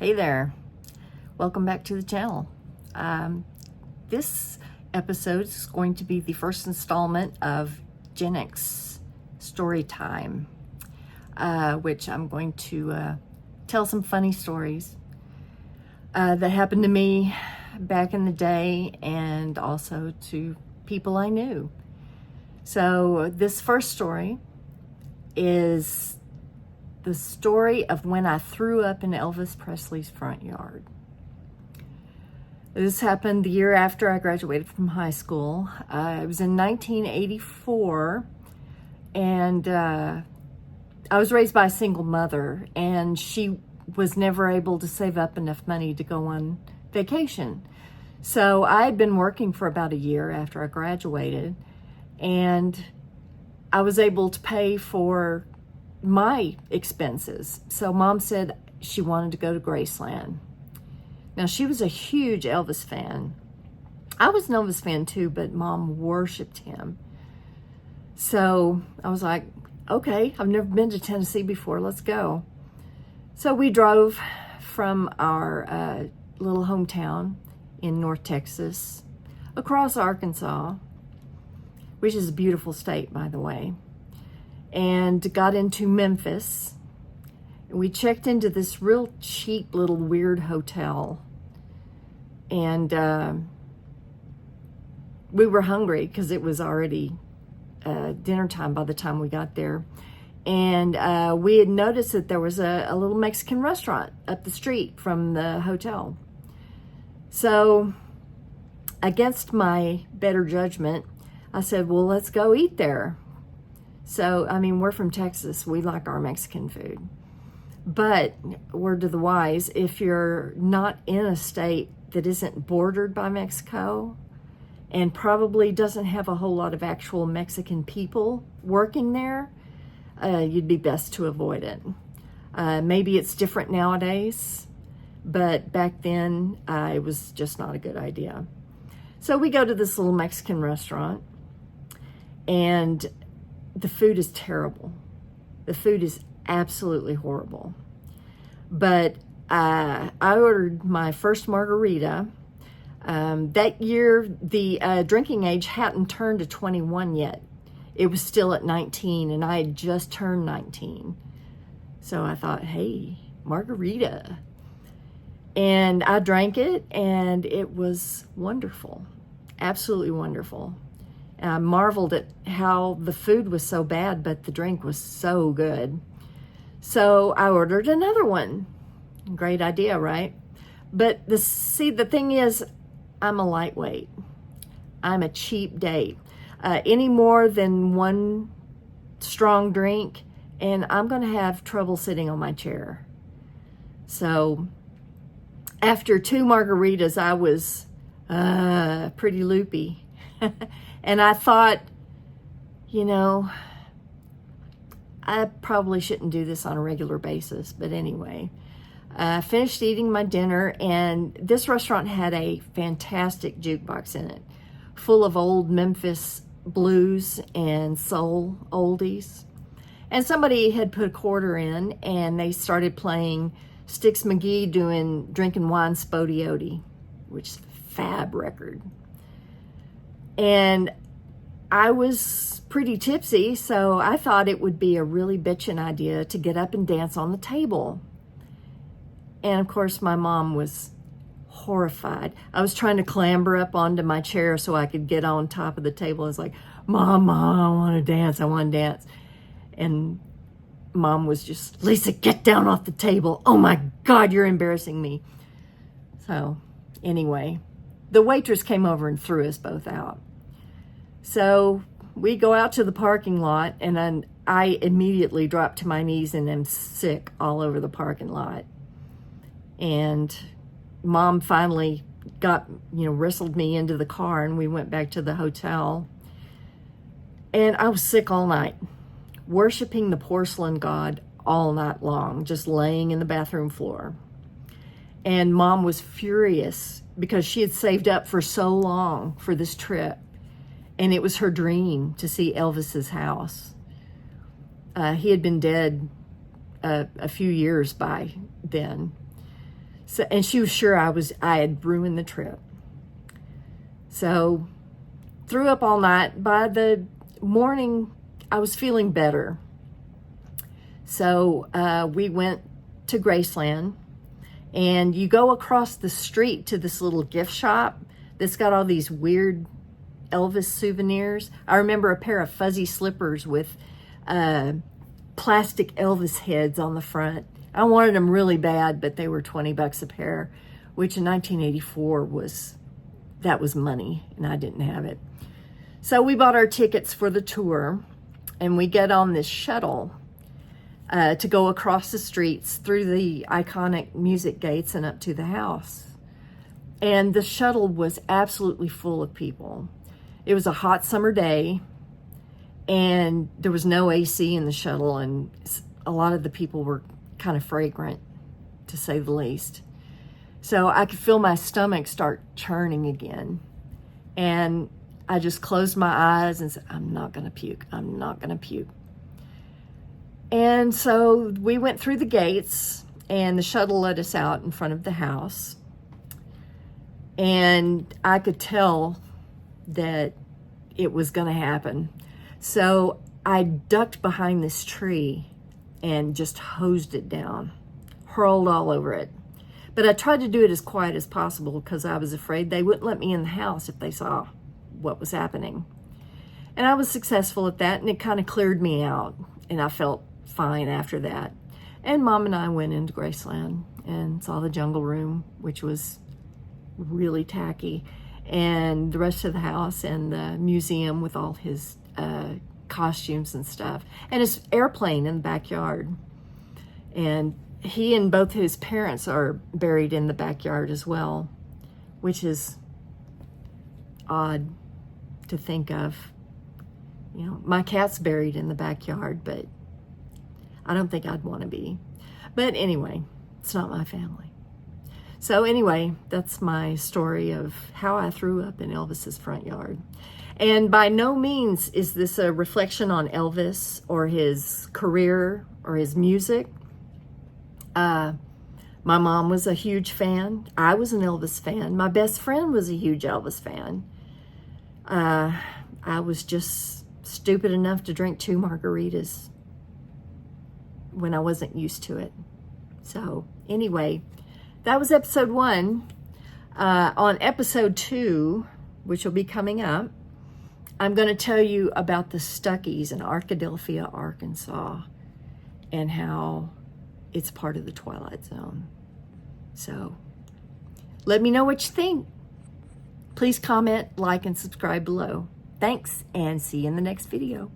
Hey there, welcome back to the channel. This episode is going to be the first installment of Gen X story time, which I'm going to tell some funny stories that happened to me back in the day and also to people I knew. So this first story is the story of when I threw up in Elvis Presley's front yard. This happened the year after I graduated from high school. It was in 1984, and I was raised by a single mother, and she was never able to save up enough money to go on vacation. So I had been working for about a year after I graduated, and I was able to pay for my expenses. So Mom said she wanted to go to Graceland. Now, she was a huge Elvis fan. I was an Elvis fan too, but Mom worshiped him. So I was like, okay, I've never been to Tennessee before, let's go. So we drove from our little hometown in North Texas across Arkansas, which is a beautiful state, by the way, and got into Memphis. We checked into this real cheap little weird hotel, and we were hungry because it was already dinner time by the time we got there. And we had noticed that there was a little Mexican restaurant up the street from the hotel. So against my better judgment, I said, well, let's go eat there. So, I mean, we're from Texas. We like our Mexican food. But, word to the wise, if you're not in a state that isn't bordered by Mexico and probably doesn't have a whole lot of actual Mexican people working there, you'd be best to avoid it. Maybe it's different nowadays, but back then it was just not a good idea. So we go to this little Mexican restaurant, and the food is terrible. The food is absolutely horrible. But I ordered my first margarita. That year, the drinking age hadn't turned to 21 yet. It was still at 19, and I had just turned 19. So I thought, hey, margarita. And I drank it, and it was wonderful. Absolutely wonderful. And I marveled at how the food was so bad, but the drink was so good. So I ordered another one. Great idea, right? But the thing is, I'm a lightweight. I'm a cheap date. Any more than one strong drink, and I'm going to have trouble sitting on my chair. So after 2 margaritas, I was pretty loopy. And I thought, you know, I probably shouldn't do this on a regular basis. But anyway, I finished eating my dinner, and this restaurant had a fantastic jukebox in it, full of old Memphis blues and soul oldies. And somebody had put a quarter in, and they started playing Styx McGee doing Drinking Wine Spodioti, which is a fab record. And I was pretty tipsy, so I thought it would be a really bitchin' idea to get up and dance on the table. And of course, my mom was horrified. I was trying to clamber up onto my chair so I could get on top of the table. I was like, Mom, I want to dance. I want to dance. And Mom was just, Lisa, get down off the table. Oh my God, you're embarrassing me. So anyway, the waitress came over and threw us both out. So we go out to the parking lot, and then I immediately drop to my knees and am sick all over the parking lot. And Mom finally wrestled me into the car, and we went back to the hotel. And I was sick all night, worshiping the porcelain god all night long, just laying in the bathroom floor. And Mom was furious because she had saved up for so long for this trip. And it was her dream to see Elvis's house. He had been dead a few years by then. So, and she was sure I had ruined the trip. So, threw up all night. By the morning, I was feeling better. So, we went to Graceland, and you go across the street to this little gift shop that's got all these weird Elvis souvenirs. I remember a pair of fuzzy slippers with plastic Elvis heads on the front. I wanted them really bad, but they were $20 a pair, which in 1984 was money, and I didn't have it. So we bought our tickets for the tour, and we get on this shuttle to go across the streets through the iconic music gates and up to the house. And the shuttle was absolutely full of people. It was a hot summer day, and there was no AC in the shuttle, and a lot of the people were kind of fragrant, to say the least. So I could feel my stomach start churning again. And I just closed my eyes and said, I'm not going to puke. I'm not going to puke. And so we went through the gates, and the shuttle let us out in front of the house. And I could tell that it was going to happen. So I ducked behind this tree and just hosed it down, hurled all over it. But I tried to do it as quiet as possible because I was afraid they wouldn't let me in the house if they saw what was happening. And I was successful at that, and it kind of cleared me out, and I felt fine after that. And Mom and I went into Graceland and saw the Jungle Room, which was really tacky, and the rest of the house and the museum with all his costumes and stuff, and his airplane in the backyard. And he and both his parents are buried in the backyard as well, which is odd to think of. You know, my cat's buried in the backyard, but I don't think I'd want to be. But anyway, it's not my family. So anyway, that's my story of how I threw up in Elvis's front yard. And by no means is this a reflection on Elvis or his career or his music. My mom was a huge fan. I was an Elvis fan. My best friend was a huge Elvis fan. I was just stupid enough to drink 2 margaritas when I wasn't used to it. So anyway, that was episode 1. On episode 2, which will be coming up, I'm going to tell you about the Stuckies in Arkadelphia, Arkansas, and how it's part of the Twilight Zone. So let me know what you think. Please comment, like, and subscribe below. Thanks, and see you in the next video.